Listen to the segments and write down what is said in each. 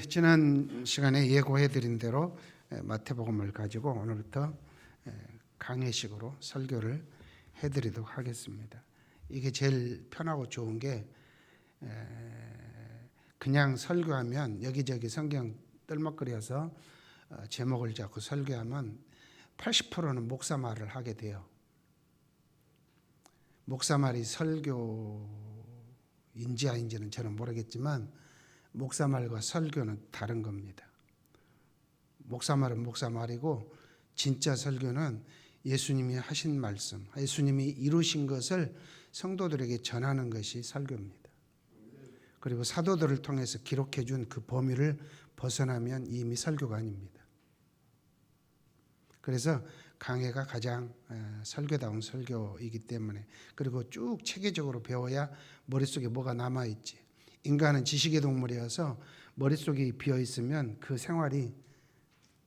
지난 시간에 예고해드린 대로 마태복음을 가지고 오늘부터 강해식으로 설교를 해드리도록 하겠습니다. 이게 제일 편하고 좋은 게 그냥 설교하면 여기저기 성경 떨먹거려서 제목을 잡고 설교하면 80%는 목사 말을 하게 돼요. 목사 말이 설교인지 아닌지는 저는 모르겠지만 목사 말과 설교는 다른 겁니다. 목사 말은 목사 말이고 진짜 설교는 예수님이 하신 말씀, 예수님이 이루신 것을 성도들에게 전하는 것이 설교입니다. 그리고 사도들을 통해서 기록해 준 그 범위를 벗어나면 이미 설교가 아닙니다. 그래서 강해가 가장 설교다운 설교이기 때문에, 그리고 쭉 체계적으로 배워야 머릿속에 뭐가 남아있지. 인간은 지식의 동물이어서 머릿속이 비어있으면 그 생활이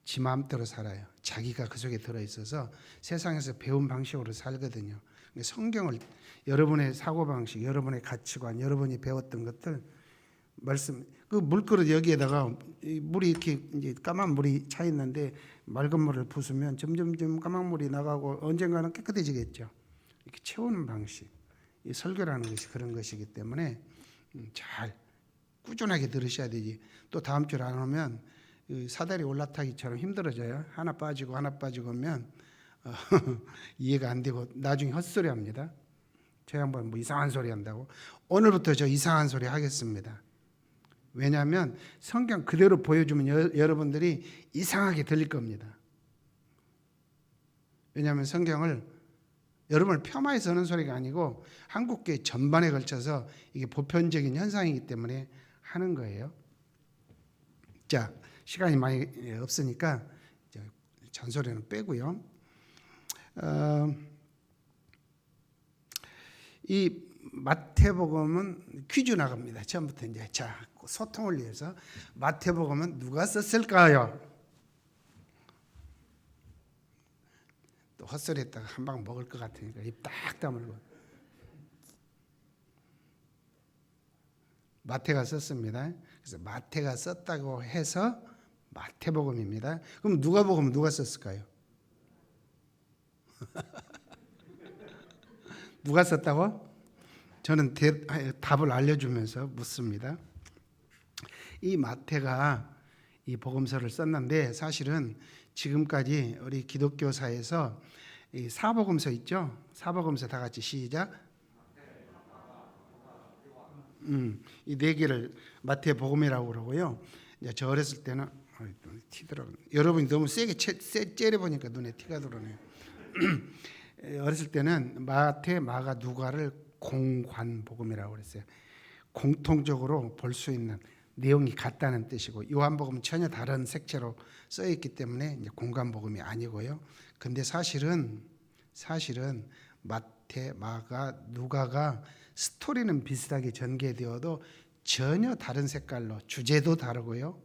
지 마음대로 살아요. 자기가 그 속에 들어있어서 세상에서 배운 방식으로 살거든요. 성경을 여러분의 사고방식, 여러분의 가치관, 여러분이 배웠던 것들 말씀, 그 물그릇 여기에다가 물이 이렇게 이제 까만 물이 차 있는데 맑은 물을 부수면 점점점 까만 물이 나가고 언젠가는 깨끗해지겠죠. 이렇게 채우는 방식, 이 설교라는 것이 그런 것이기 때문에 잘 꾸준하게 들으셔야 되지. 또 다음 주를 안 오면 사다리 올라타기처럼 힘들어져요. 하나 빠지고 하면 이해가 안 되고 나중에 헛소리 합니다. 저 양반 뭐 이상한 소리 한다고. 오늘부터 저 이상한 소리 하겠습니다. 왜냐하면 성경 그대로 보여주면 여러분들이 이상하게 들릴 겁니다. 왜냐하면 성경을 여러분을 폄하해서 하는 소리가 아니고 한국교회 전반에 걸쳐서 이게 보편적인 현상이기 때문에 하는 거예요. 자, 시간이 많이 없으니까 잔소리는 빼고요. 이 마태복음은 퀴즈 나갑니다. 처음부터 이제 자, 소통을 위해서 마태복음은 누가 썼을까요? 또 헛소리했다가 한 방 먹을 것 같으니까 입 딱 다물고. 마태가 썼습니다. 그래서 마태가 썼다고 해서 마태복음입니다. 그럼 누가복음은 누가 썼을까요? 누가 썼다고? 저는 답을 알려주면서 묻습니다. 이 마태가 이 복음서를 썼는데 사실은 지금까지 우리 기독교사에서 이 사복음서 있죠? 사복음서 다 같이 시작. 이 네 개를 마태복음이라고 그러고요. 이제 저 어렸을 때는 티더라고. 여러분이 너무 세게 째려 보니까 눈에 티가 들어오네요. 어렸을 때는 마태, 마가, 누가를 공관복음이라고 그랬어요. 공통적으로 볼 수 있는 내용이 같다는 뜻이고, 요한복음은 전혀 다른 색채로 써 있기 때문에 이제 공관복음이 아니고요. 근데 사실은 마태, 마가, 누가가 스토리는 비슷하게 전개되어도 전혀 다른 색깔로, 주제도 다르고요,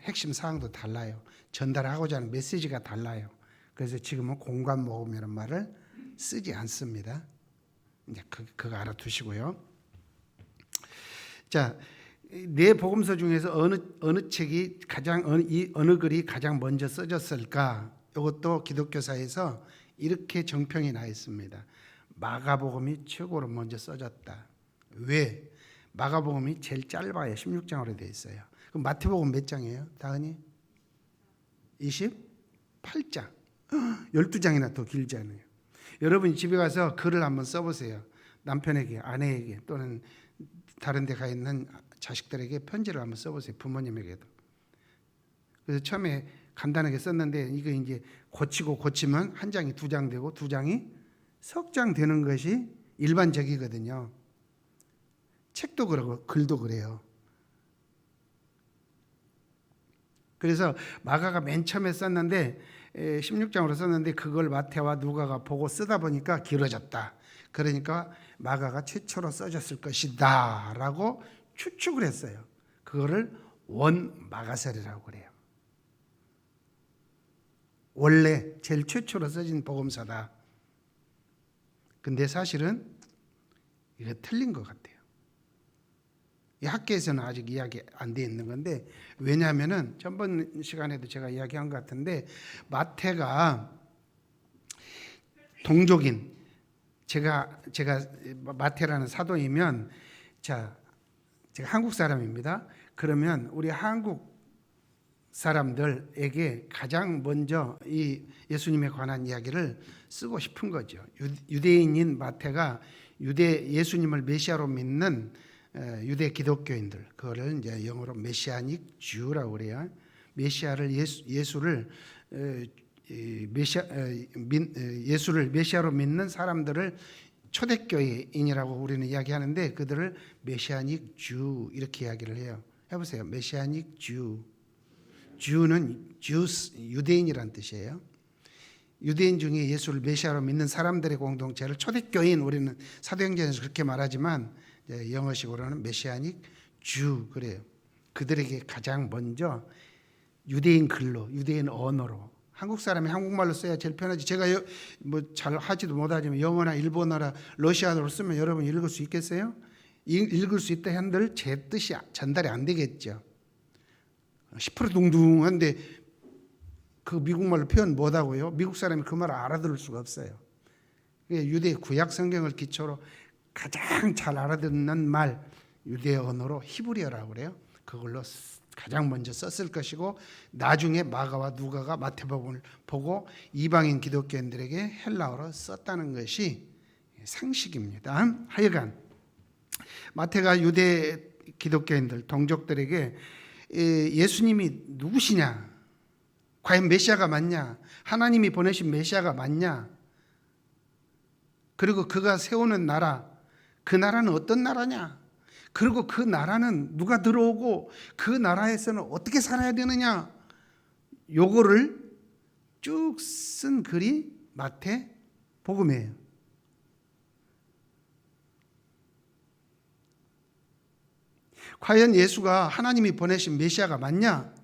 핵심 사항도 달라요. 전달하고자 하는 메시지가 달라요. 그래서 지금은 공관복음이라는 말을 쓰지 않습니다. 이제 그거 알아두시고요. 자, 네 복음서 중에서 어느 책이 어느 글이 가장 먼저 써졌을까? 이것도 기독교사에서 이렇게 정평이 나 있습니다. 마가복음이 최고로 먼저 써졌다. 왜? 마가복음이 제일 짧아요. 16장으로 되어 있어요. 그럼 마태복음 몇 장이에요? 다은이? 28장. 12장이나 더 길지 않아요. 여러분이 집에 가서 글을 한번 써보세요. 남편에게, 아내에게, 또는 다른 데 가 있는 자식들에게 편지를 한번 써보세요. 부모님에게도. 그래서 처음에 간단하게 썼는데 이거 이제 고치면 한 장이 2장 되고 2장이 석 장 되는 것이 일반적이거든요. 책도 그러고 글도 그래요. 그래서 마가가 맨 처음에 썼는데 16장으로 썼는데 그걸 마태와 누가가 보고 쓰다 보니까 길어졌다. 그러니까 마가가 최초로 써졌을 것이다 라고 추측을 했어요. 그거를 원마가설이라고 그래요. 원래 제일 최초로 써진 복음서다. 근데 사실은 이거 틀린 것 같아요. 이 학계에서는 아직 이야기 안 돼 있는 건데, 왜냐하면은 전번 시간에도 제가 이야기한 것 같은데, 마태가 동족인, 제가 마태라는 사도이면, 자, 제가 한국 사람입니다. 그러면 우리 한국 사람들에게 가장 먼저 이 예수님에 관한 이야기를 쓰고 싶은 거죠. 유대인인 마태가 예수님을 메시아로 믿는 유대 기독교인들, 그거를 이제 영어로 메시아닉 주라고 그래요. 메시아를 예수를 메시아로 믿는 사람들을 초대교인이라고 우리는 이야기하는데, 그들을 메시아닉 주 이렇게 이야기를 해요. 해보세요. 메시아닉 주. 주는 유대인이란 뜻이에요. 유대인 중에 예수를 메시아로 믿는 사람들의 공동체를 초대교인, 우리는 사도행전에서 그렇게 말하지만 영어식으로는 메시아닉 주 그래요. 그들에게 가장 먼저 유대인 글로, 유대인 언어로, 한국 사람이 한국말로 써야 제일 편하지. 제가 뭐 잘 하지도 못하지만 영어나 일본어나 러시아어로 쓰면 여러분 읽을 수 있겠어요? 읽을 수 있다 한들 제 뜻이 전달이 안 되겠죠. 시퍼둥둥한데 그 미국말로 표현 못하고요. 미국 사람이 그 말을 알아들을 수가 없어요. 유대 구약 성경을 기초로 가장 잘 알아듣는 말, 유대 언어로 히브리어라고 그래요. 그걸로 가장 먼저 썼을 것이고, 나중에 마가와 누가가 마태복음을 보고 이방인 기독교인들에게 헬라어로 썼다는 것이 상식입니다. 하여간 마태가 유대 기독교인들, 동족들에게 예수님이 누구시냐, 과연 메시아가 맞냐, 하나님이 보내신 메시아가 맞냐, 그리고 그가 세우는 나라, 그 나라는 어떤 나라냐, 그리고 그 나라는 누가 들어오고 그 나라에서는 어떻게 살아야 되느냐, 요거를 쭉 쓴 글이 마태복음이에요. 과연 예수가 하나님이 보내신 메시아가 맞냐?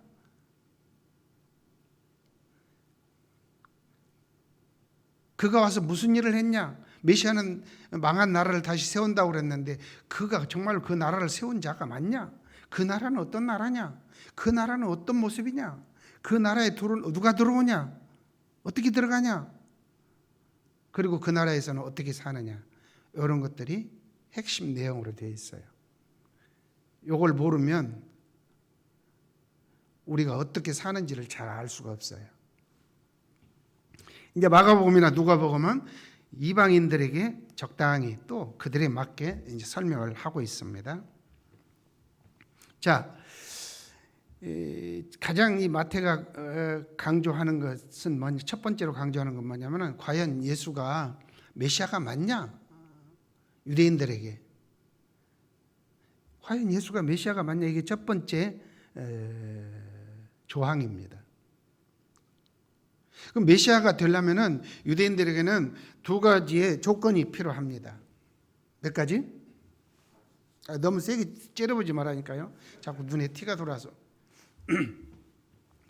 그가 와서 무슨 일을 했냐? 메시아는 망한 나라를 다시 세운다고 그랬는데, 그가 정말 그 나라를 세운 자가 맞냐? 그 나라는 어떤 나라냐? 그 나라는 어떤 모습이냐? 그 나라에 누가 들어오냐? 어떻게 들어가냐? 그리고 그 나라에서는 어떻게 사느냐? 이런 것들이 핵심 내용으로 되어 있어요. 이걸 모르면 우리가 어떻게 사는지를 잘 알 수가 없어요. 이제 마가복음이나 누가복음은 이방인들에게 적당히 또 그들에 맞게 이제 설명을 하고 있습니다. 자, 가장 이 마태가 강조하는 것은 먼저 첫 번째로 강조하는 건 뭐냐면은, 과연 예수가 메시아가 맞냐? 유대인들에게 과연 예수가 메시아가 맞냐? 이게 첫 번째 조항입니다. 그럼 메시아가 되려면은 유대인들에게는 두 가지의 조건이 필요합니다. 몇 가지? 너무 세게 째려보지 말라니까요. 자꾸 눈에 티가 돌아서.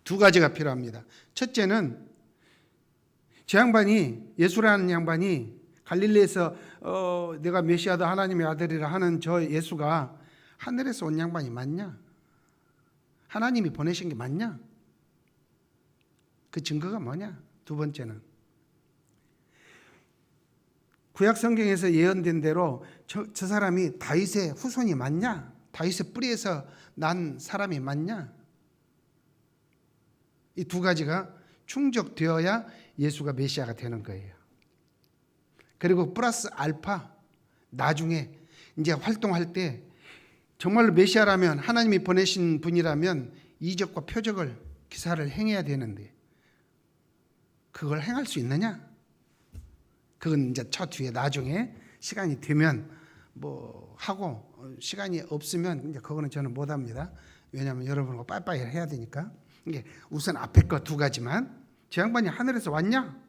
두 가지가 필요합니다. 첫째는 저 양반이, 예수라는 양반이 갈릴리에서 내가 메시아다, 하나님의 아들이라 하는 저 예수가 하늘에서 온 양반이 맞냐? 하나님이 보내신 게 맞냐? 그 증거가 뭐냐? 두 번째는 구약 성경에서 예언된 대로 저 사람이 다윗의 후손이 맞냐? 다윗의 뿌리에서 난 사람이 맞냐? 이 두 가지가 충족되어야 예수가 메시아가 되는 거예요. 그리고 플러스 알파, 나중에 이제 활동할 때 정말로 메시아라면, 하나님이 보내신 분이라면 이적과 표적을, 기사를 행해야 되는데 그걸 행할 수 있느냐? 그건 이제 저 뒤에 나중에 시간이 되면 뭐 하고, 시간이 없으면 이제 그거는 저는 못 합니다. 왜냐하면 여러분과 빠이빠이 해야 되니까. 이게 우선 앞에 거 두 가지만, 저 양반이 하늘에서 왔냐?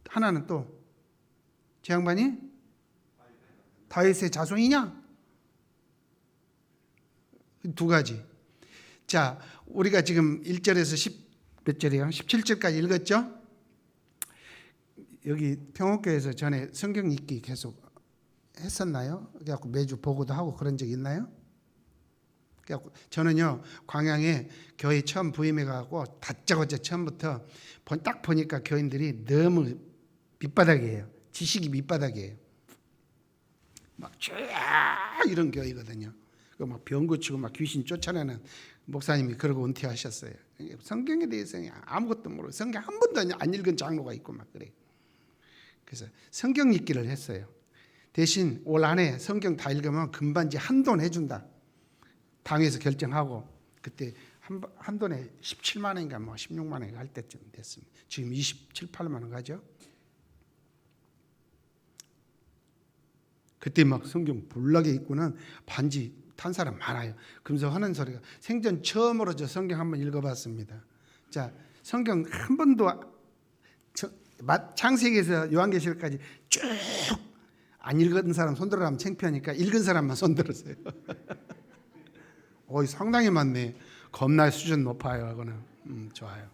하나는 또 저 양반이 다윗의 자손이냐? 두 가지. 자, 우리가 지금 1절에서 몇 절이에요? 17절까지 읽었죠? 여기 평옥교에서 전에 성경 읽기 계속 했었나요? 그래갖고 매주 보고도 하고 그런 적 있나요? 그래갖고 저는요 광양에 교회 처음 부임해 가고 다짜고짜 처음부터 딱 보니까 교인들이 너무 밑바닥이에요. 지식이 밑바닥이에요. 막 쫙 이런 교회거든요. 막 병 고치고 막 귀신 쫓아내는 목사님이 그러고 은퇴하셨어요. 성경에 대해서 아무것도 모르고 성경 한 번도 안 읽은 장로가 있고 막 그래. 그래서 성경 읽기를 했어요. 대신 올 한해 성경 다 읽으면 금반지 한 돈 해준다. 당에서 결정하고 그때 한 돈에 17만 원인가 뭐 16만 원인가 할 때쯤 됐습니다. 지금 27, 8만 원 가죠. 그때 막 성경 불나게 읽고는 반지 탄 사람 많아요. 그러면서 하는 소리가 생전 처음으로 저 성경 한번 읽어봤습니다. 자, 성경 한 번도 창세기에서 요한계시록까지 쭉 안 읽은 사람 손들어라면 창피하니까 읽은 사람만 손들었어요. 상당히 많네. 겁나 수준 높아요. 하고는 좋아요.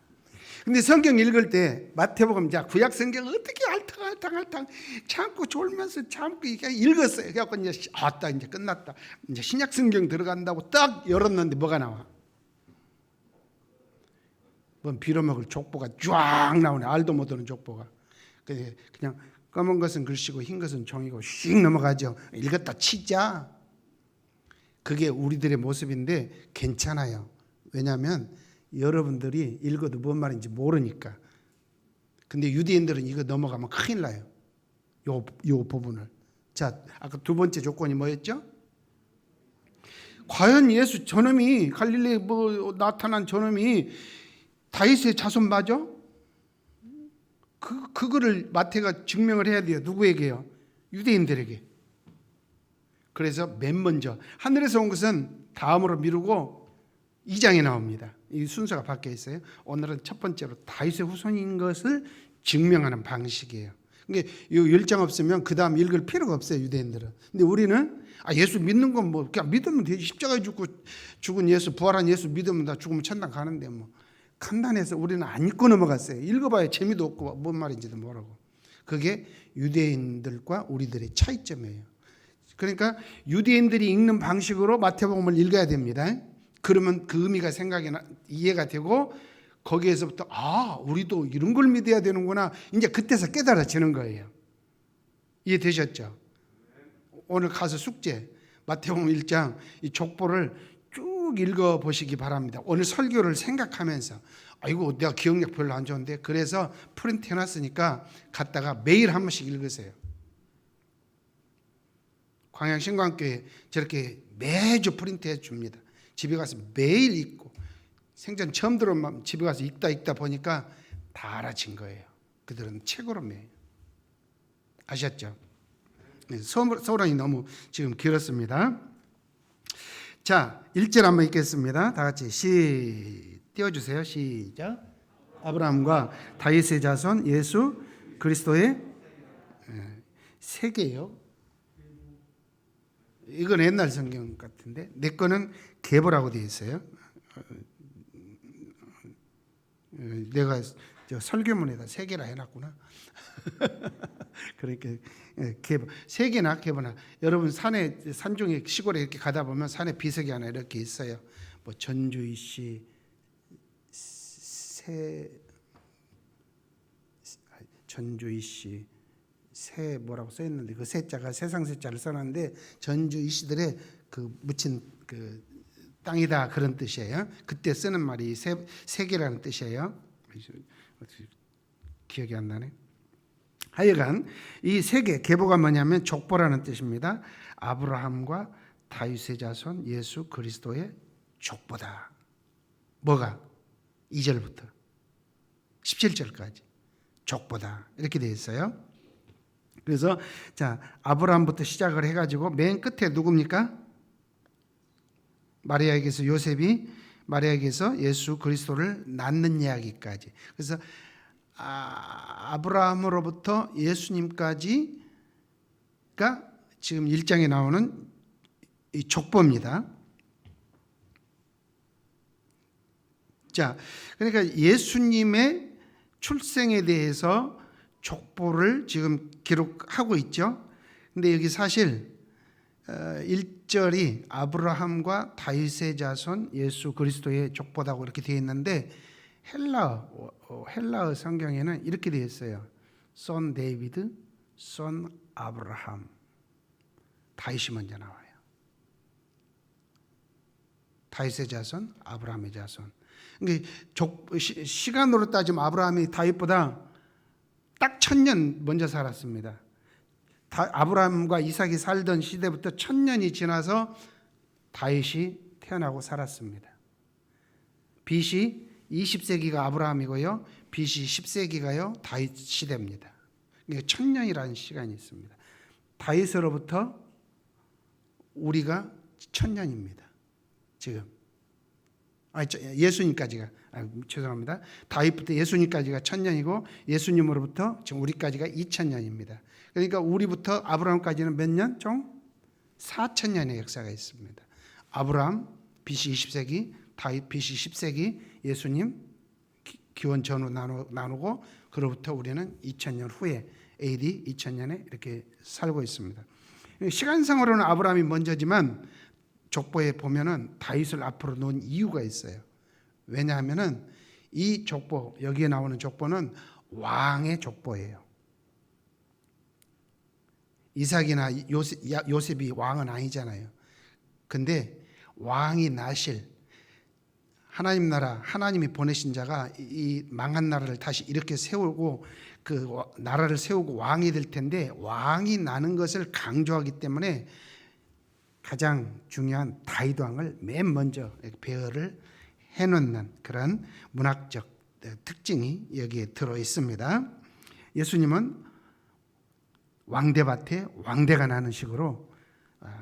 근데 성경 읽을 때 마태복음 구약 성경 어떻게 알탕 참고 졸면서 참고 이게 읽었어요. 그래갖고 이제 이제 끝났다. 이제 신약 성경 들어간다고 딱 열었는데 뭐가 나와? 뭔 빌어먹을 족보가 쫙 나오네. 알도 못하는 족보가. 그냥 검은 것은 글씨고 흰 것은 종이고 휙 넘어가죠. 읽었다 치자. 그게 우리들의 모습인데 괜찮아요. 왜냐하면 여러분들이 읽어도 뭔 말인지 모르니까. 근데 유대인들은 이거 넘어가면 큰일 나요. 요 부분을. 자, 아까 두 번째 조건이 뭐였죠? 과연 예수 저놈이 갈릴리에 나타난 저놈이 다윗의 자손 맞아? 그거를 마태가 증명을 해야 돼요. 누구에게요? 유대인들에게. 그래서 맨 먼저 하늘에서 온 것은 다음으로 미루고 2장에 나옵니다. 이 순서가 바뀌어 있어요. 오늘은 첫 번째로 다윗의 후손인 것을 증명하는 방식이에요. 그러니까 이 10장 없으면 그 다음 읽을 필요가 없어요. 유대인들은. 근데 우리는 예수 믿는 건 뭐 그냥 믿으면 되지. 십자가에 죽은 예수, 부활한 예수 믿으면 다 죽으면 천당 가는데 뭐 간단해서 우리는 안 읽고 넘어갔어요. 읽어봐야 재미도 없고 뭔 말인지도 모르고. 그게 유대인들과 우리들의 차이점이에요. 그러니까 유대인들이 읽는 방식으로 마태복음을 읽어야 됩니다. 그러면 그 의미가 이해가 되고 거기에서부터 우리도 이런 걸 믿어야 되는구나. 이제 그때서 깨달아지는 거예요. 이해되셨죠? 오늘 가서 숙제 마태복음 1장 이 족보를 쭉 읽어보시기 바랍니다. 오늘 설교를 생각하면서 이거 내가 기억력 별로 안 좋은데 그래서 프린트 해놨으니까 갔다가 매일 한 번씩 읽으세요. 광양 신광교회 저렇게 매주 프린트해 줍니다. 집에 가서 매일 읽고 생전 처음 들어오면 집에 가서 읽다 보니까 다 알아진 거예요. 그들은 책으로 매요. 아셨죠? 서론이 너무 지금 길었습니다. 자, 1절 한번 읽겠습니다. 다 같이 띄워주세요. 시작. 아브라함과 다윗의 자손 예수 그리스도의 세계요. 이건 옛날 성경 같은데 내 거는 계보라고 되어 있어요. 내가 설교문에다 세 개라 해놨구나. 그러니까 계보, 세 개나 계보나. 여러분 산중에 시골에 이렇게 가다 보면 산에 비석이 하나 이렇게 있어요. 뭐 전주이씨 전주이씨 새 뭐라고 써 있는데 그 새자가 세상 새자를 써놨는데 전주이씨들의 그 묻힌 그 땅이다 그런 뜻이에요. 그때 쓰는 말이 세계라는 뜻이에요. 기억이 안 나네. 하여간 이 세계 계보가 뭐냐면 족보라는 뜻입니다. 아브라함과 다윗의 자손 예수 그리스도의 족보다. 뭐가? 2절부터 17절까지 족보다 이렇게 되어 있어요. 그래서 자 아브라함부터 시작을 해가지고 맨 끝에 누굽니까? 마리아에게서 요셉이 마리아에게서 예수 그리스도를 낳는 이야기까지. 그래서 아브라함으로부터 예수님까지가 지금 1장에 나오는 이 족보입니다. 자, 그러니까 예수님의 출생에 대해서 족보를 지금 기록하고 있죠. 근데 여기 사실 1절이 아브라함과 다윗의 자손 예수 그리스도의 족보다고 이렇게 되어 있는데 헬라어 성경에는 이렇게 되어 있어요. son 데이비드, son 아브라함. 다윗이 먼저 나와요. 다윗의 자손, 아브라함의 자손. 그러니까 시간으로 따지면 아브라함이 다윗보다 딱 1000년 먼저 살았습니다. 아브라함과 이삭이 살던 시대부터 1000년이 지나서 다윗이 태어나고 살았습니다. BC 20세기가 아브라함이고요. BC 10세기가요 다윗 시대입니다. 그러니까 1000년이라는 시간이 있습니다. 다윗으로부터 우리가 1000년입니다. 지금 예수님까지가 죄송합니다. 다윗부터 예수님까지가 1000년이고 예수님으로부터 지금 우리까지가 2000년입니다. 그러니까 우리부터 아브라함까지는 몇 년? 총 4000년의 역사가 있습니다. 아브라함 BC 20세기, 다윗 BC 10세기, 예수님 기원 전후 나누고 그로부터 우리는 2000년 후에 AD 2000년에 이렇게 살고 있습니다. 시간상으로는 아브라함이 먼저지만 족보에 보면은 다윗을 앞으로 놓은 이유가 있어요. 왜냐하면은 이 족보, 여기에 나오는 족보는 왕의 족보예요. 이삭이나 요셉이 왕은 아니잖아요. 근데 왕이 나실 하나님 나라, 하나님이 보내신 자가 이 망한 나라를 다시 이렇게 세우고 그 나라를 세우고 왕이 될 텐데 왕이 나는 것을 강조하기 때문에 가장 중요한 다윗 왕을 맨 먼저 배열을 해놓는 그런 문학적 특징이 여기에 들어 있습니다. 예수님은 왕대밭에 왕대가 나는 식으로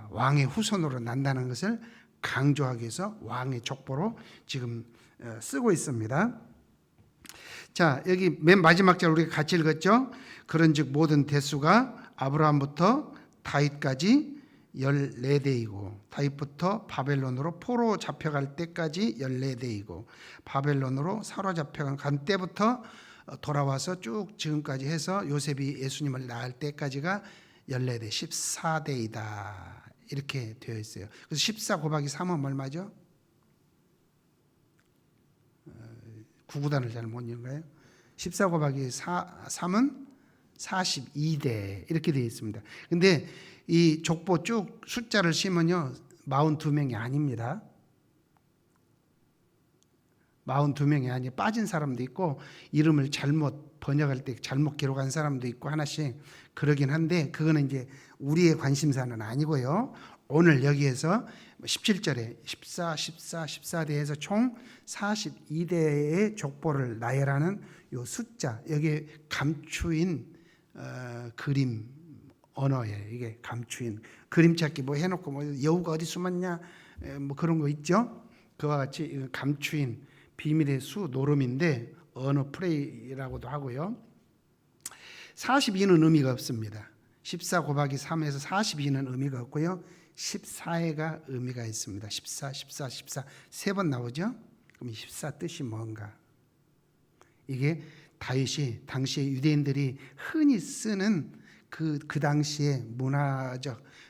왕의 후손으로 난다는 것을 강조하기 위해서 왕의 족보로 지금 쓰고 있습니다. 자, 여기 맨 마지막 절 우리가 같이 읽었죠. 그런즉 모든 대수가 아브라함부터 다윗까지 14대이고 다윗부터 바벨론으로 포로 잡혀갈 때까지 14대이고 바벨론으로 사로잡혀간 때부터 돌아와서 쭉 지금까지 해서 요셉이 예수님을 낳을 때까지가 14대, 14대이다. 이렇게 되어 있어요. 그래서 14 곱하기 3은 얼마죠? 구구단을 잘 못 읽은 거예요. 14 곱하기 3은 42대 이렇게 되어 있습니다. 근데 이 족보 쭉 숫자를 씌면요 42명이 아닙니다. 42명이 아니 빠진 사람도 있고 이름을 잘못 번역할 때 잘못 기록한 사람도 있고 하나씩 그러긴 한데 그거는 이제 우리의 관심사는 아니고요. 오늘 여기에서 17절에 14, 14, 14대에서 총 42대의 족보를 나열하는 요 숫자 여기에 감추인 그림 언어예요. 이게 감추인 그림 찾기 뭐 해놓고 뭐 여우가 어디 숨었냐 뭐 그런 거 있죠. 그와 같이 감추인 비밀의 수 노름인데 언어 프레이라고도 하고요. 42는 의미가 없습니다. 14 곱하기 3에서 42는 의미가 없고요. 14회가 의미가 있습니다. 14, 14, 14 세 번 나오죠. 그럼 14 뜻이 뭔가? 이게 다윗이 당시에 유대인들이 흔히 쓰는 그 당시의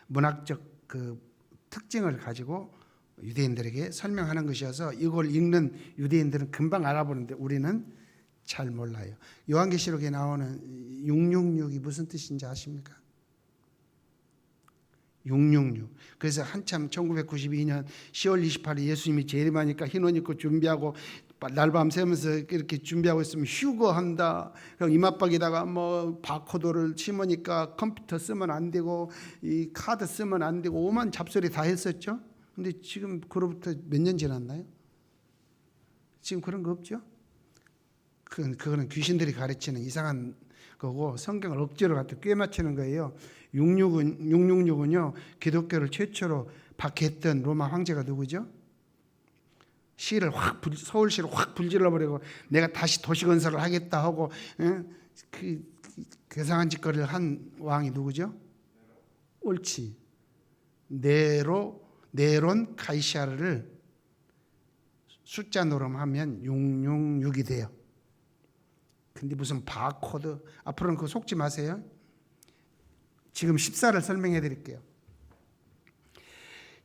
문학적 그 특징을 가지고 유대인들에게 설명하는 것이어서 이걸 읽는 유대인들은 금방 알아보는데 우리는 잘 몰라요. 요한계시록에 나오는 666이 무슨 뜻인지 아십니까? 666. 그래서 한참 1992년 10월 28일 예수님이 재림하니까 흰 옷 입고 준비하고 날밤 새면서 이렇게 준비하고 있으면 휴거한다. 그럼 이마박에다가 뭐 바코드를 심으니까 컴퓨터 쓰면 안 되고 이 카드 쓰면 안 되고 오만 잡소리 다 했었죠. 근데 지금 그로부터 몇 년 지났나요? 지금 그런 거 없죠? 그거는 귀신들이 가르치는 이상한 거고 성경을 억지로 갖다 꿰맞추는 거예요. 666은요 기독교를 최초로 박해했던 로마 황제가 누구죠? 시를 서울시를 확 불질러버리고 내가 다시 도시 건설을 하겠다 하고 그 괴상한 짓거리를 한 왕이 누구죠? 옳지. 네론 카이사르를 숫자 노름하면 666이 돼요. 근데 무슨 바코드 앞으로는 그거 속지 마세요. 지금 14를 설명해 드릴게요.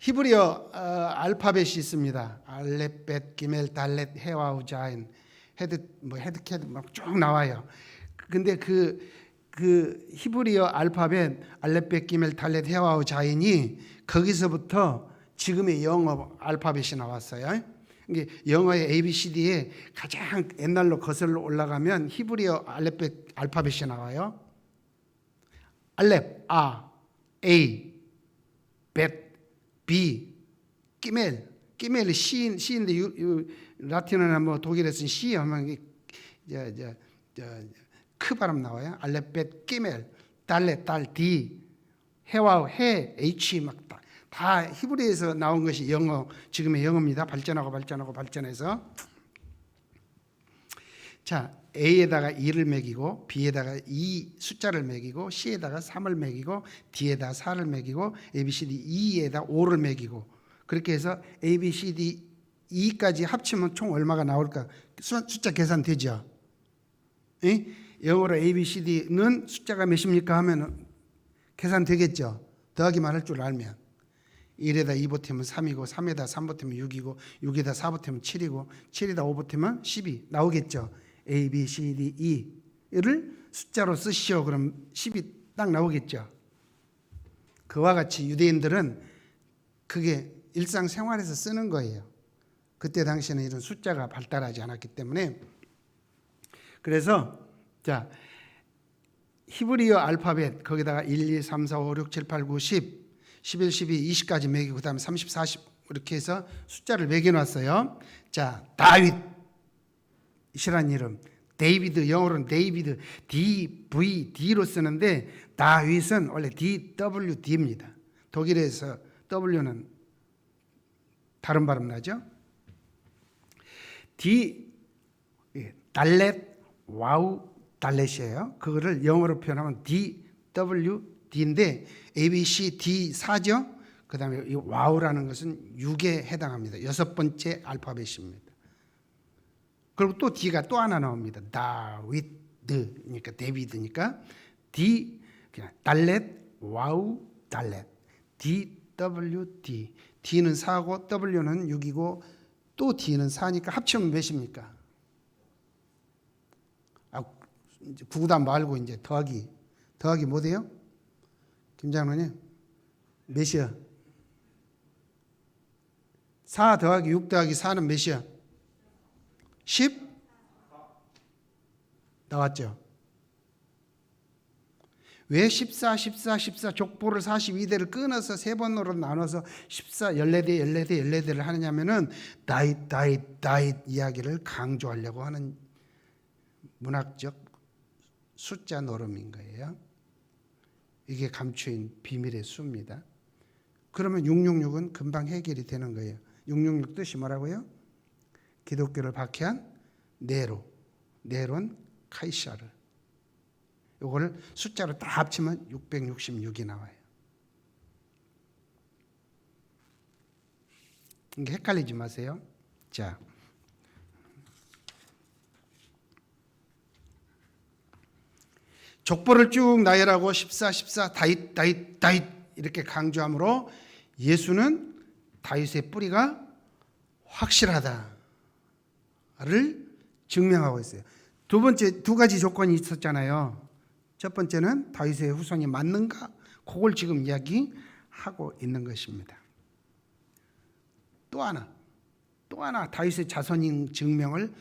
히브리어 알파벳이 있습니다. 알렙, 벳, 기멜, 달렛, 헤와우, 자인, 헤드캐드 막 쭉 나와요. 근데 그 히브리어 알파벳 알렙, 벳, 기멜, 달렛, 헤와우, 자인이 거기서부터 지금의 영어 알파벳이 나왔어요. 이게 영어의 ABCD에 가장 옛날로 거슬러 올라가면 히브리어 알렙 알파벳이 나와요. 알렙 A, 벳 B, 끼멜이 C인데 라틴어나 뭐 독일에서는 C 하면 크 발음 나와요. 알렙 벳 끼멜, 달렛 달 D, 해와 해 H 막 다 히브리에서 나온 것이 영어, 지금의 영어입니다. 발전해서 자, A에다가 2를 매기고 B에다가 2 숫자를 매기고 C에다가 3을 매기고 D에다가 4를 매기고 ABCD E에다 5를 매기고 그렇게 해서 ABCD E까지 합치면 총 얼마가 나올까? 숫자 계산되죠? 에? 영어로 ABCD는 숫자가 몇입니까 하면 계산되겠죠? 더하기만 할 줄 알면 1에다 2 보태면 3이고 3에다 3 보태면 6이고 6에다 4 보태면 7이고 7에다 5 보태면 10이 나오겠죠? A, B, C, D, E를 숫자로 쓰시오. 그럼 10이 딱 나오겠죠. 그와 같이 유대인들은 그게 일상생활에서 쓰는 거예요. 그때 당시에는 이런 숫자가 발달하지 않았기 때문에. 그래서 자, 히브리어 알파벳 거기다가 1, 2, 3, 4, 5, 6, 7, 8, 9, 10, 11, 12, 20까지 매기고 그다음에 30, 40 이렇게 해서 숫자를 매겨놨어요. 자, 다윗이란 이름, 데이비드, 영어로는 데이비드, DVD로 쓰는데 다윗은 원래 DWD입니다. 독일에서 W는 다른 발음 나죠? 달렛, 와우, 달렛이에요. 그거를 영어로 표현하면 DWD인데 ABC D4죠. 그 다음에 이 와우라는 것은 6에 해당합니다. 6번째 알파벳입니다. 그리고 또 D가 또 하나 나옵니다. 다윗드니까 데비드니까 D, 달렛, 와우, 달렛, DWD. D는 4고 W는 6이고 또 D는 4니까 합치면 몇입니까? 구구단 말고 이제 더하기 뭐돼요? 김장로님 몇이야? 4 더하기 6 더하기 4는 몇이야? 10? 나왔죠? 왜 14 족보를 42대를 끊어서 세 번으로 나눠서 14대를 하느냐면은 다윗 이야기를 강조하려고 하는 문학적 숫자 노름인 거예요. 이게 감추인 비밀의 수입니다. 그러면 666은 금방 해결이 되는 거예요. 666 뜻이 뭐라고요? 기독교를 박해한 네론 카이사르. 이거를 숫자로 다 합치면 666이 나와요. 이게 헷갈리지 마세요. 자, 족보를 쭉 나열하고 14 다윗 이렇게 강조함으로 예수는 다윗의 뿌리가 확실하다를 증명하고 있어요. 두 가지 조건이 있었잖아요. 첫 번째는 다윗의 후손이 맞는가? 그걸 지금 이야기하고 있는 것입니다. 또 하나 다윗의 자손인 증명을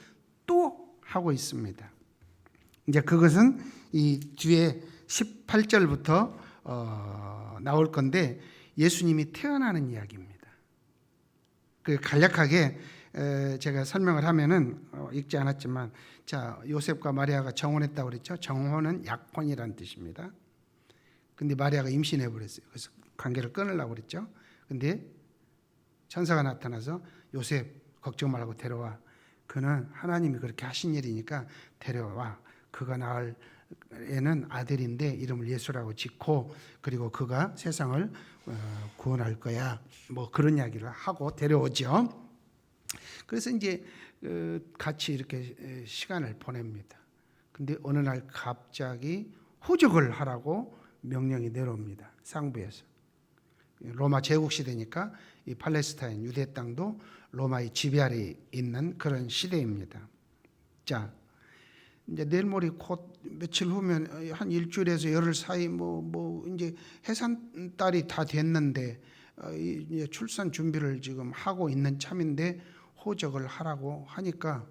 또 하고 있습니다. 이제 그것은 이 뒤에 18절부터 나올 건데 예수님이 태어나는 이야기입니다. 그 간략하게 제가 설명을 하면은 읽지 않았지만 자, 요셉과 마리아가 정혼했다고 그랬죠. 정혼은 약혼이라는 뜻입니다. 근데 마리아가 임신해 버렸어요. 그래서 관계를 끊으려고 그랬죠. 근데 천사가 나타나서 요셉 걱정 말고 데려와. 그는 하나님이 그렇게 하신 일이니까 데려와. 그가 낳을 애는 아들인데 이름을 예수라고 짓고 그리고 그가 세상을 구원할 거야. 뭐 그런 이야기를 하고 데려오죠. 그래서 이제 같이 이렇게 시간을 보냅니다. 근데 어느 날 갑자기 호적을 하라고 명령이 내려옵니다. 상부에서. 로마 제국 시대니까 이 팔레스타인 유대 땅도 로마의 지배 아래 있는 그런 시대입니다. 자, 이제 내일 모레 곧 며칠 후면 한 일주일에서 열흘 사이 이제 해산달이 다 됐는데 이제 출산 준비를 지금 하고 있는 참인데 호적을 하라고 하니까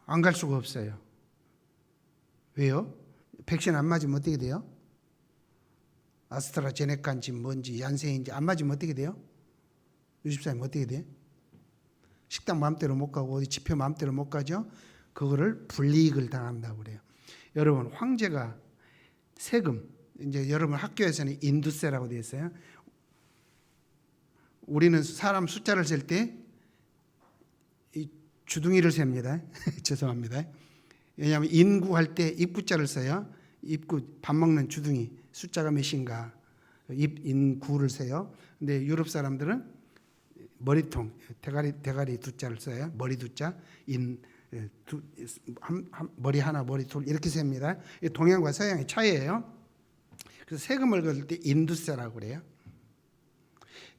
안 갈 수가 없어요. 왜요? 백신 안 맞으면 어떻게 돼요? 아스트라제네카인지 뭔지 얀센인지 안 맞으면 어떻게 돼요? 유십사님 어떻게 돼? 식당 마음대로 못 가고 어디 집회 마음대로 못 가죠? 그거를 불이익을 당한다고 그래요. 여러분, 황제가 세금, 이제 여러분 학교에서는 인두세라고 되어 있어요. 우리는 사람 숫자를 셀 때 이 주둥이를 셉니다. 죄송합니다. 왜냐하면 인구 할 때 입구자를 써요. 입구, 밥 먹는 주둥이 숫자가 몇인가 인구를 세요. 근데 유럽 사람들은 머리통, 대가리 두자를 써요. 머리 두자, 머리 하나, 머리 둘 이렇게 셉니다. 동양과 서양의 차이예요. 그래서 세금을 걷을 때 인두세라고 그래요.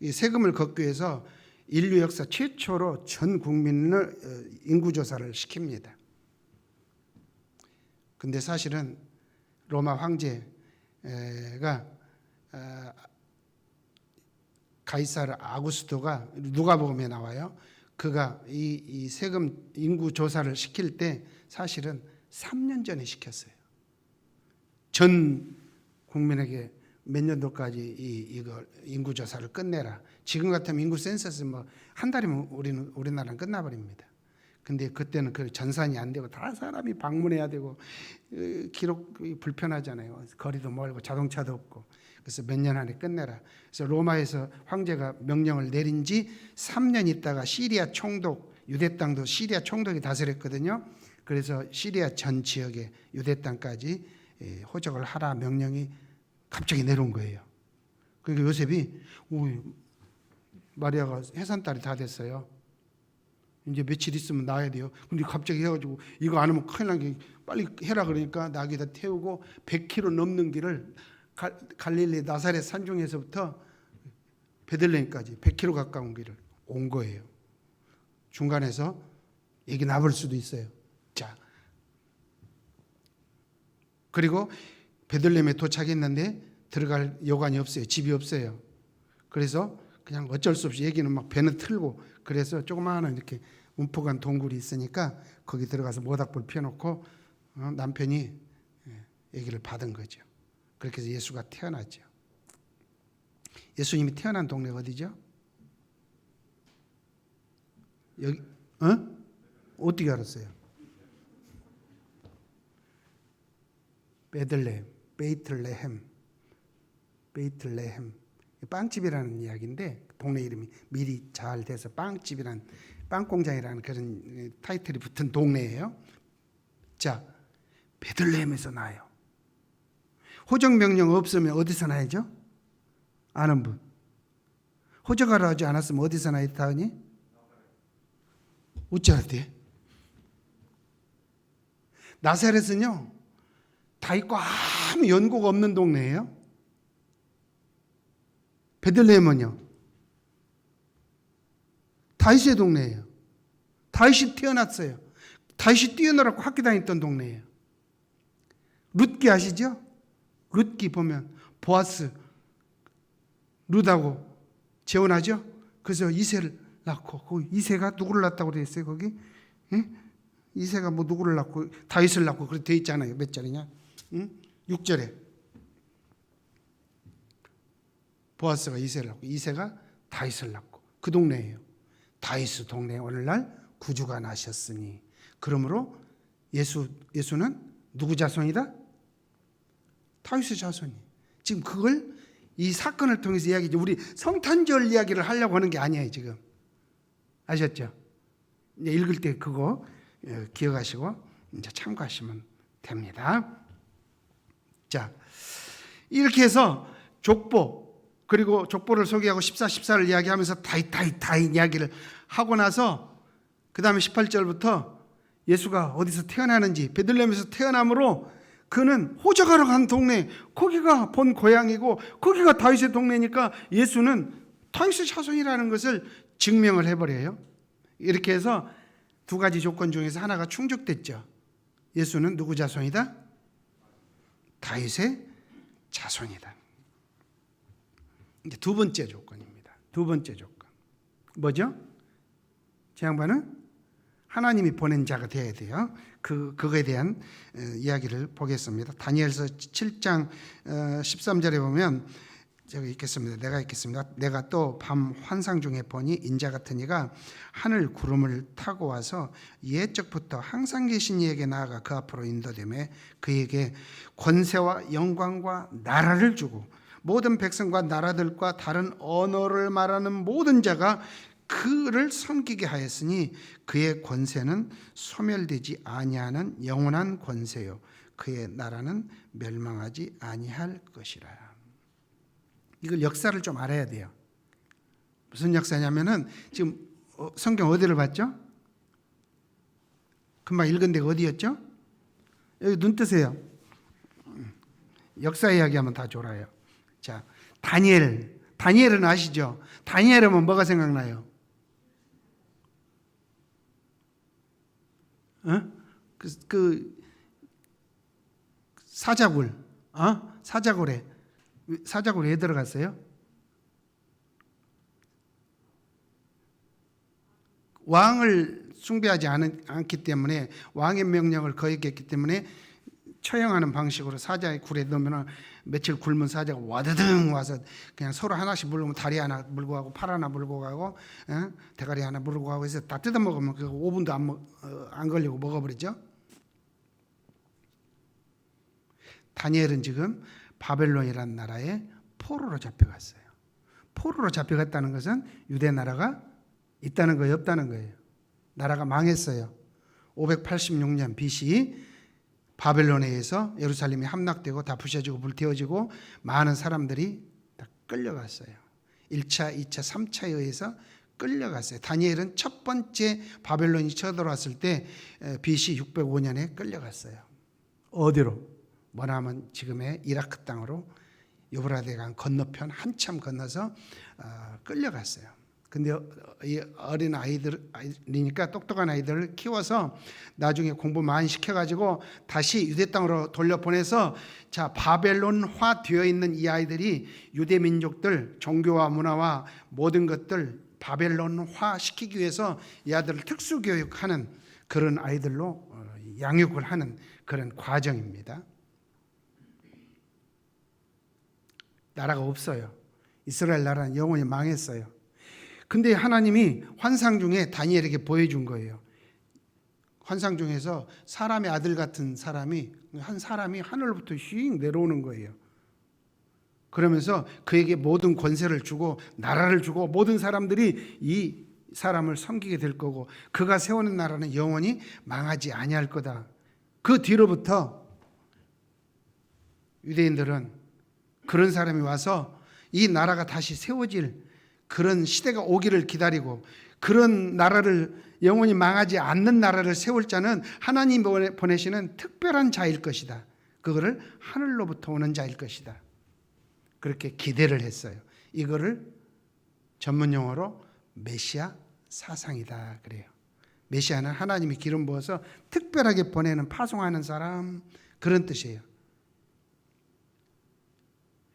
이 세금을 걷기 위해서 인류 역사 최초로 전 국민을 인구조사를 시킵니다. 근데 사실은 로마 황제가 가이사르 아구스토가 누가복음에 나와요. 그가 이 세금 인구 조사를 시킬 때 사실은 3년 전에 시켰어요. 전 국민에게 몇 년도까지 이거 인구 조사를 끝내라. 지금 같으면 인구 센서스 한 달이면 우리나라는 끝나버립니다. 근데 그때는 그 전산이 안 되고 다 사람이 방문해야 되고 기록이 불편하잖아요. 거리도 멀고 자동차도 없고. 그래서 몇 년 안에 끝내라. 그래서 로마에서 황제가 명령을 내린 지 3년 있다가 시리아 총독, 유대 땅도 시리아 총독이 다스렸거든요. 그래서 시리아 전 지역에 유대 땅까지 호적을 하라 명령이 갑자기 내려온 거예요. 그러니까 요셉이 마리아가 해산달이 다 됐어요. 이제 며칠 있으면 나야 돼요. 근데 갑자기 해가지고 이거 안 하면 큰일 나게 빨리 해라 그러니까 나귀에다 태우고 100km 넘는 길을 갈릴리 나사렛 산중에서부터 베들레헴까지 100km 가까운 길을 온 거예요. 중간에서 얘기 나볼 수도 있어요. 자, 그리고 베들레헴에 도착했는데 들어갈 여관이 없어요. 집이 없어요. 그래서 그냥 어쩔 수 없이 얘기는 막 배는 틀고 그래서 조그마한 이렇게 움푹한 동굴이 있으니까 거기 들어가서 모닥불 피워놓고 남편이 얘기를 받은 거죠. 그렇게 해서 예수가 태어났죠. 예수님이 태어난 동네가 어디죠? 여기 어떻게 알았어요? 베이틀레헴 빵집이라는 이야기인데 동네 이름이 미리 잘 돼서 빵집이란 빵공장이라는 그런 타이틀이 붙은 동네예요. 자, 베들레헴에서 나요. 호적 명령 없으면 어디서 나야죠? 아는 분. 호적하라 하지 않았으면 어디서 나야 타니? 어찌 알았대? 나사렛은요 다 있고 아무 연고가 없는 동네예요. 베들레헴은요 다윗의 동네예요. 다윗이 태어났어요. 다윗이 뛰어놀았고 학교 다녔던 동네예요. 룻기 아시죠? 룻기 보면 보아스 룻하고 재혼하죠. 그래서 이새를 낳고 그 이새가 누구를 낳았다고 되어 있어요 거기? 응? 이새가 누구를 낳고 다윗을 낳고 그렇게 되어 있잖아요. 몇 절이냐? 응? 6절에 보아스가 이새를 낳고 이새가 다윗을 낳고 그 동네예요. 다윗 동네에 오늘날 구주가 나셨으니 그러므로 예수는 누구 자손이다? 다윗의 자손이. 지금 그걸 이 사건을 통해서 이야기죠. 우리 성탄절 이야기를 하려고 하는 게 아니에요 지금. 아셨죠? 이제 읽을 때 그거 기억하시고 이제 참고하시면 됩니다. 자, 이렇게 해서 족보 그리고 족보를 소개하고 14를 이야기하면서 다윗 이야기를 하고 나서 그 다음에 18절부터 예수가 어디서 태어나는지 베들레헴에서 태어남으로 그는 호적하러 간 동네 거기가 본 고향이고 거기가 다윗의 동네니까 예수는 다윗의 자손이라는 것을 증명을 해버려요. 이렇게 해서 두 가지 조건 중에서 하나가 충족됐죠. 예수는 누구 자손이다? 다윗의 자손이다. 이제 두 번째 조건입니다. 두 번째 조건. 뭐죠? 제 양반은 하나님이 보낸 자가 되어야 돼요. 그거에 대한 이야기를 보겠습니다. 다니엘서 7장 13절에 보면 저기 읽겠습니다. 내가 읽겠습니다. 내가 또 밤 환상 중에 보니 인자 같은 이가 하늘 구름을 타고 와서 옛적부터 항상 계신 이에게 나아가 그 앞으로 인도되매 그에게 권세와 영광과 나라를 주고 모든 백성과 나라들과 다른 언어를 말하는 모든 자가 그를 섬기게 하였으니 그의 권세는 소멸되지 아니하는 영원한 권세요 그의 나라는 멸망하지 아니할 것이라. 이걸 역사를 좀 알아야 돼요. 무슨 역사냐면은 지금 성경 어디를 봤죠? 금방 읽은 데가 어디였죠? 여기 눈 뜨세요. 역사 이야기하면 다 졸아요. 자, 다니엘은 아시죠? 다니엘 하면 뭐가 생각나요? 사자굴, 사자굴에 왜 들어갔어요? 왕을 숭배하지 않기 때문에 왕의 명령을 거역했기 때문에 처형하는 방식으로 사자의 굴에 넣으면 며칠 굶은 사자가 와드등 와서 그냥 서로 하나씩 물고 다리 하나 물고 가고 팔 하나 물고 가고 대가리 하나 물고 가고 해서 다 뜯어 먹으면 그 5분도 안 걸리고 먹어버리죠. 다니엘은 지금 바벨론이라는 나라에 포로로 잡혀갔어요. 포로로 잡혀갔다는 것은 유대 나라가 있다는 거예요, 없다는 거예요? 나라가 망했어요. 586년 BC 바벨론에 의해서 예루살렘이 함락되고 다 부셔지고 불태워지고 많은 사람들이 다 끌려갔어요. 1차, 2차, 3차에 의해서 끌려갔어요. 다니엘은 첫 번째 바벨론이 쳐들어왔을 때 BC 605년에 끌려갔어요. 어디로? 뭐냐면 지금의 이라크 땅으로 유브라데강 건너편 한참 건너서 끌려갔어요. 근데 이 어린 아이들이니까 똑똑한 아이들을 키워서 나중에 공부 많이 시켜가지고 다시 유대 땅으로 돌려보내서 자 바벨론화 되어 있는 이 아이들이 유대 민족들 종교와 문화와 모든 것들 바벨론화 시키기 위해서 이 아들을 특수교육하는 그런 아이들로 양육을 하는 그런 과정입니다. 나라가 없어요. 이스라엘 나라는 영원히 망했어요. 근데 하나님이 환상 중에 다니엘에게 보여준 거예요. 환상 중에서 사람의 아들 같은 사람이 하늘로부터 휙 내려오는 거예요. 그러면서 그에게 모든 권세를 주고 나라를 주고 모든 사람들이 이 사람을 섬기게 될 거고 그가 세우는 나라는 영원히 망하지 아니할 거다. 그 뒤로부터 유대인들은 그런 사람이 와서 이 나라가 다시 세워질 그런 시대가 오기를 기다리고 그런 나라를 영원히 망하지 않는 나라를 세울 자는 하나님 보내시는 특별한 자일 것이다. 그거를 하늘로부터 오는 자일 것이다. 그렇게 기대를 했어요. 이거를 전문 용어로 메시아 사상이다 그래요. 메시아는 하나님이 기름 부어서 특별하게 보내는 파송하는 사람 그런 뜻이에요.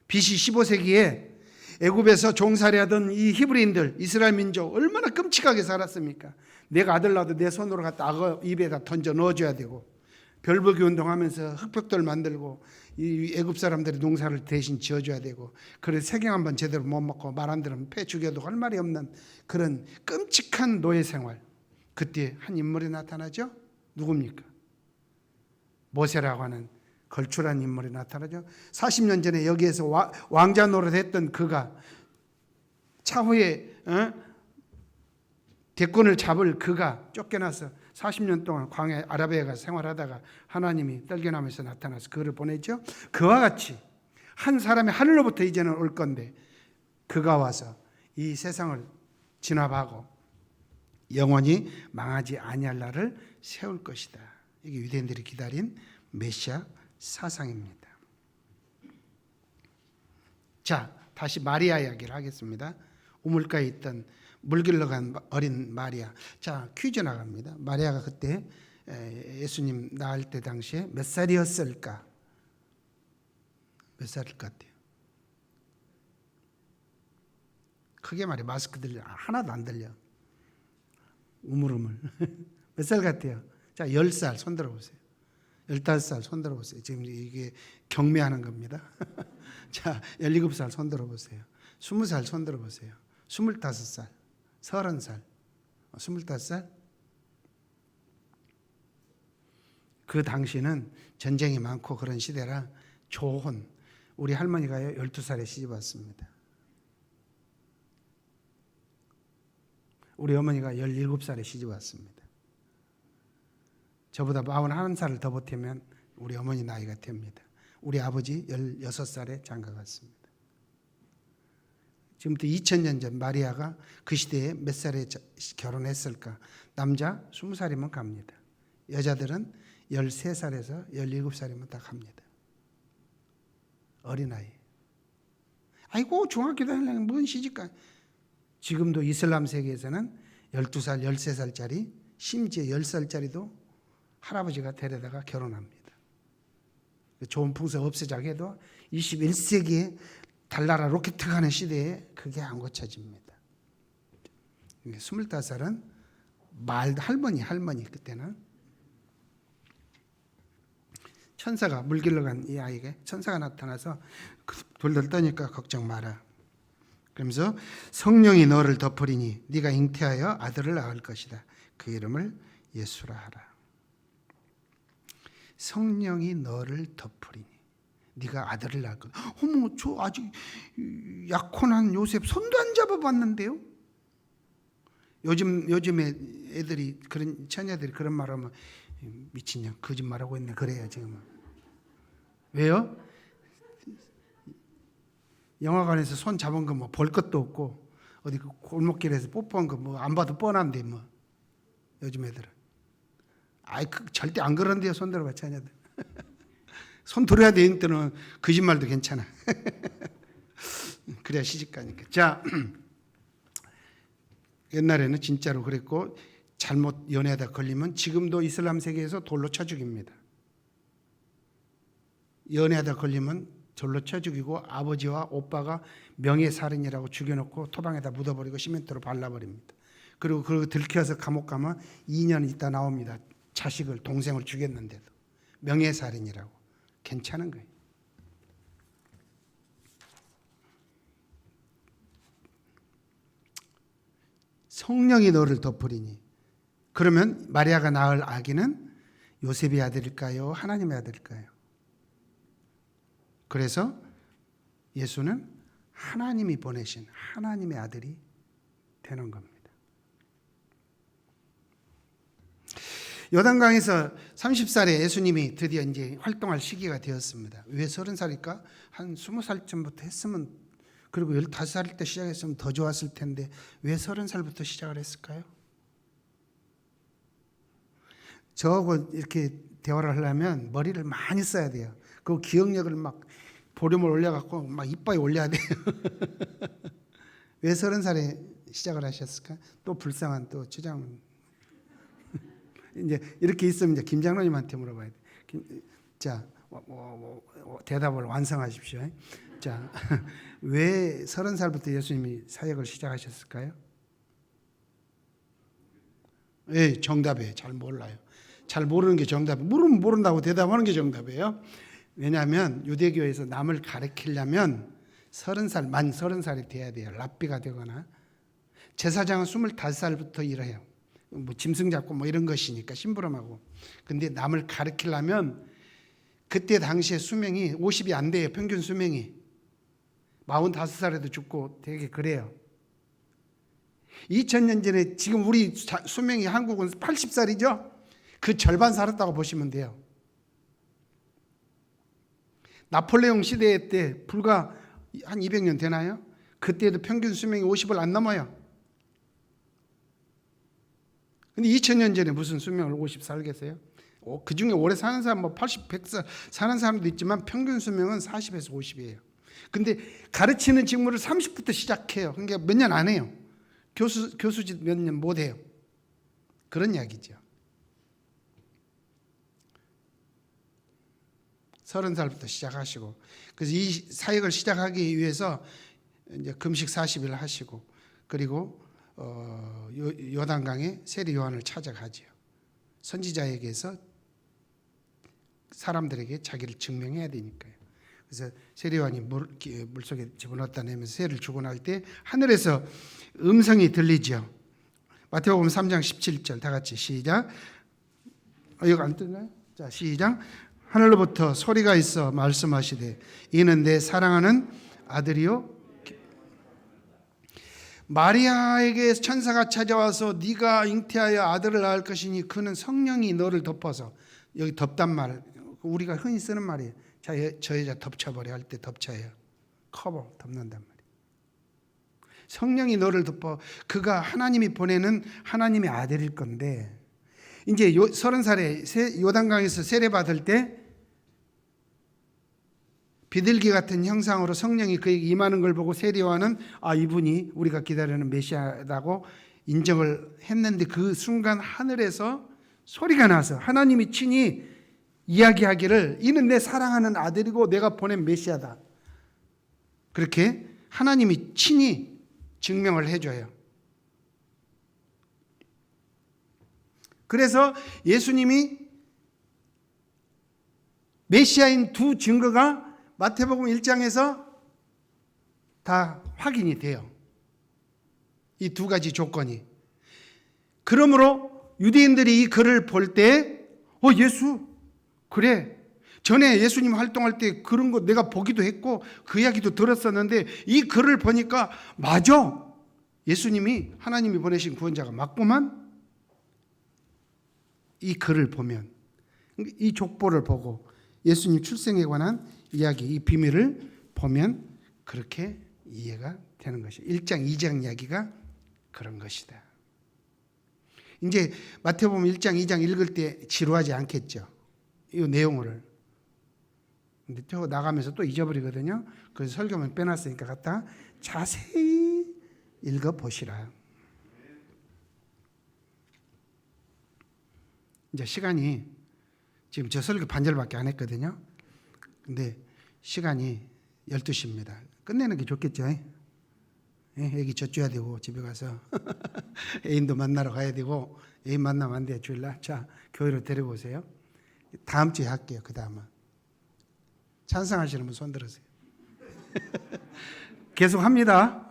BC 15세기에 애굽에서 종살이하던 이 히브리인들 이스라엘 민족 얼마나 끔찍하게 살았습니까? 내가 아들 낳아도 내 손으로 갖다 악어 입에다 던져 넣어줘야 되고 별보기 운동하면서 흙벽돌 만들고 이 애굽 사람들이 농사를 대신 지어줘야 되고 그래서 세경 한번 제대로 못 먹고 말 안 들으면 패 죽여도 할 말이 없는 그런 끔찍한 노예 생활. 그때 한 인물이 나타나죠. 누굽니까? 모세라고 하는 걸출한 인물이 나타나죠. 40년 전에 여기에서 왕자 노릇했던 그가 차후에 대권을 잡을 그가 쫓겨나서 40년 동안 광야 아라비아에 가서 생활하다가 하나님이 떨겨나면서 나타나서 그를 보냈죠. 그와 같이 한 사람이 하늘로부터 이제는 올 건데 그가 와서 이 세상을 진압하고 영원히 망하지 아니할 날을 세울 것이다. 이게 유대인들이 기다린 메시아 사상입니다. 자, 다시 마리아 이야기를 하겠습니다. 우물가에 있던 물 길러 간 어린 마리아. 자, 퀴즈 나갑니다. 마리아가 그때 예수님 낳을 때 당시에 몇 살이었을까? 몇 살일 것 같아요? 크게 말해. 마스크 들려. 하나도 안 들려. 우물우물. 몇 살 같아요? 자, 10살 손 들어보세요. 15살 손 들어보세요. 지금 이게 경매하는 겁니다. 자, 17살 손 들어보세요. 20살 손 들어보세요. 25살, 30살, 25살. 그 당시는 전쟁이 많고 그런 시대라 조혼. 우리 할머니가요 12살에 시집 왔습니다. 우리 어머니가 17살에 시집 왔습니다. 저보다 41살을 더 보태면 우리 어머니 나이가 됩니다. 우리 아버지 16살에 장가 갔습니다. 지금부터 2000년 전 마리아가 그 시대에 몇 살에 결혼했을까? 남자 20살이면 갑니다. 여자들은 13살에서 17살이면 다 갑니다. 어린아이. 아이고 중학교 다니려면 뭔 시집가. 지금도 이슬람 세계에서는 12살, 13살짜리 심지어 10살짜리도 할아버지가 데려다가 결혼합니다. 좋은 풍습 없애자고 해도 21세기에 달나라 로켓 가는 시대에 그게 안 고쳐집니다. 25살은 할머니 그때는 천사가 물 길러 간 이 아이에게 천사가 나타나서 돌돌 떠니까 걱정 마라. 그러면서 성령이 너를 덮으리니 네가 잉태하여 아들을 낳을 것이다. 그 이름을 예수라 하라. 성령이 너를 덮으리니 네가 아들을 낳을 거다. 어머, 저 아직 약혼한 요셉 손도 안 잡아봤는데요. 요즘에 애들이 그런 처녀들이 그런 말하면 미친년 거짓말하고 있네 그래요 지금은. 왜요? 영화관에서 손 잡은 거 뭐 볼 것도 없고 어디 그 골목길에서 뽀뽀한 거 뭐 안 봐도 뻔한데 뭐 요즘 애들은. 아이 절대 안 그런데요. 손 들어봐 자녀들. 손 들어야 되는 때는 거짓말도 괜찮아. 그래야 시집가니까. 자, 옛날에는 진짜로 그랬고 잘못 연애하다 걸리면 지금도 이슬람 세계에서 돌로 쳐 죽입니다. 연애하다 걸리면 돌로 쳐 죽이고 아버지와 오빠가 명예살인이라고 죽여놓고 토방에다 묻어버리고 시멘트로 발라버립니다. 그리고 그거 들켜서 감옥 가면 2년 있다 나옵니다. 자식을 동생을 죽였는데도 명예살인이라고. 괜찮은 거예요. 성령이 너를 덮으리니. 그러면 마리아가 낳을 아기는 요셉의 아들일까요? 하나님의 아들일까요? 그래서 예수는 하나님이 보내신 하나님의 아들이 되는 겁니다. 요단강에서 30살에 예수님이 드디어 이제 활동할 시기가 되었습니다. 왜 30살일까? 한 20살쯤부터 했으면, 그리고 15살 때 시작했으면 더 좋았을 텐데 왜 30살부터 시작을 했을까요? 저하고 이렇게 대화를 하려면 머리를 많이 써야 돼요. 그 기억력을 막 볼륨을 올려갖고 막 이빨에 올려야 돼요. 왜 30살에 시작을 하셨을까? 또 불쌍한 또 주장은 이제 이렇게 있으면 이제 김 장로님한테 물어봐야 돼. 자, 대답을 완성하십시오. 자, 왜 30살부터 예수님이 사역을 시작하셨을까요? 예, 정답이에요. 잘 몰라요. 잘 모르는 게 정답이에요. 물으면 모른다고 대답하는 게 정답이에요. 왜냐하면 유대교에서 남을 가르치려면 30살, 만 30살이 돼야 돼요. 랍비가 되거나. 제사장은 25살부터 일해요. 뭐 짐승 잡고 뭐 이런 것이니까 심부름하고. 근데 남을 가르치려면 그때 당시에 수명이 50이 안 돼요. 평균 수명이 45살에도 죽고 되게 그래요. 2000년 전에 지금 우리 수명이 한국은 80살이죠. 그 절반 살았다고 보시면 돼요. 나폴레옹 시대 때 불과 한 200년 되나요? 그때도 평균 수명이 50을 안 넘어요. 근데 2000년 전에 무슨 수명을 50 살겠어요? 그 중에 오래 사는 사람 뭐 80, 100살 사는 사람도 있지만 평균 수명은 40에서 50이에요. 근데 가르치는 직무를 30부터 시작해요. 그러니까 몇 년 안 해요. 교수직 몇 년 못 해요. 그런 이야기죠. 30살부터 시작하시고, 그래서 이 사역을 시작하기 위해서 이제 금식 40일 하시고, 그리고 요단강에 세례 요한을 찾아가지요. 선지자에게서 사람들에게 자기를 증명해야 되니까요. 그래서 세례 요한이 물속에 집어넣었다 내면서 세를 주고 날 때 하늘에서 음성이 들리죠. 마태복음 3장 17절 다 같이 시작. 이거 안 뜨나요? 자, 시작. 하늘로부터 소리가 있어 말씀하시되 이는 내 사랑하는 아들이요. 마리아에게 천사가 찾아와서 네가 잉태하여 아들을 낳을 것이니 그는 성령이 너를 덮어서, 여기 덮단 말 우리가 흔히 쓰는 말이에요. 자, 저 여자 덮쳐버려 할 때 덮쳐요. 커버, 덮는단 말이에요. 성령이 너를 덮어. 그가 하나님이 보내는 하나님의 아들일 건데, 이제 30살에 요단강에서 세례받을 때 비둘기 같은 형상으로 성령이 그에게 임하는 걸 보고 세례 요한은 이분이 우리가 기다리는 메시아라고 인정을 했는데, 그 순간 하늘에서 소리가 나서 하나님이 친히 이야기하기를 이는 내 사랑하는 아들이고 내가 보낸 메시아다. 그렇게 하나님이 친히 증명을 해줘요. 그래서 예수님이 메시아인 두 증거가 마태복음 1장에서 다 확인이 돼요. 이 두 가지 조건이. 그러므로 유대인들이 이 글을 볼 때 예수 그래, 전에 예수님 활동할 때 그런 거 내가 보기도 했고 그 이야기도 들었었는데 이 글을 보니까 맞아, 예수님이 하나님이 보내신 구원자가 맞구만. 이 글을 보면, 이 족보를 보고 예수님 출생에 관한 이야기, 이 비밀을 보면 그렇게 이해가 되는 것이에요. 1장, 2장 이야기가 그런 것이다. 이제 마태복음 1장, 2장 읽을 때 지루하지 않겠죠. 이 내용을. 근데 또 나가면서 또 잊어버리거든요. 그래서 설교만 빼놨으니까 갖다 자세히 읽어보시라. 이제 시간이 지금 저 설교 반절밖에 안 했거든요. 근데 시간이 12시입니다. 끝내는 게 좋겠죠. 애기 젖줘야 되고 집에 가서 애인도 만나러 가야 되고, 애인 만나면 안 돼요. 주일날. 자, 교회로 데리고 오세요. 다음 주에 할게요. 그 다음은. 찬성하시는 분 손 들으세요. 계속 합니다.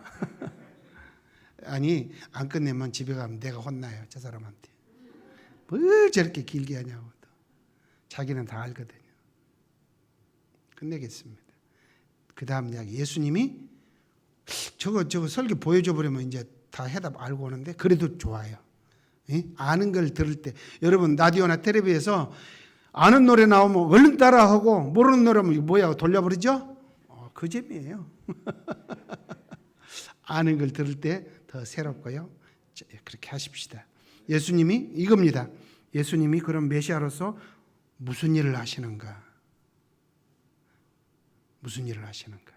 아니, 안 끝내면 집에 가면 내가 혼나요. 저 사람한테. 뭘 저렇게 길게 하냐고. 자기는 다 알거든요. 끝내겠습니다. 그 다음 이야기. 예수님이 저거 설교 보여줘 버리면 이제 다 해답 알고 오는데 그래도 좋아요. 아는 걸 들을 때, 여러분 라디오나 텔레비에서 아는 노래 나오면 얼른 따라하고 모르는 노래면 이거 뭐야 하고 돌려버리죠? 그 재미예요. 아는 걸 들을 때 더 새롭고요. 그렇게 하십시다. 예수님이 이겁니다. 예수님이 그런 메시아로서 무슨 일을 하시는가? 무슨 일을 하시는가?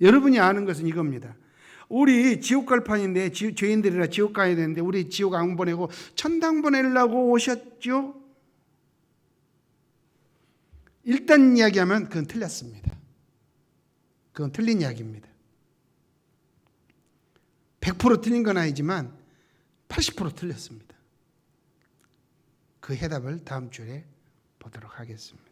여러분이 아는 것은 이겁니다. 우리 지옥 갈 판인데, 죄인들이라 지옥 가야 되는데 우리 지옥 안 보내고 천당 보내려고 오셨죠? 일단 이야기하면 그건 틀렸습니다. 그건 틀린 이야기입니다. 100% 틀린 건 아니지만 80% 틀렸습니다. 그 해답을 다음 주에 보도록 하겠습니다.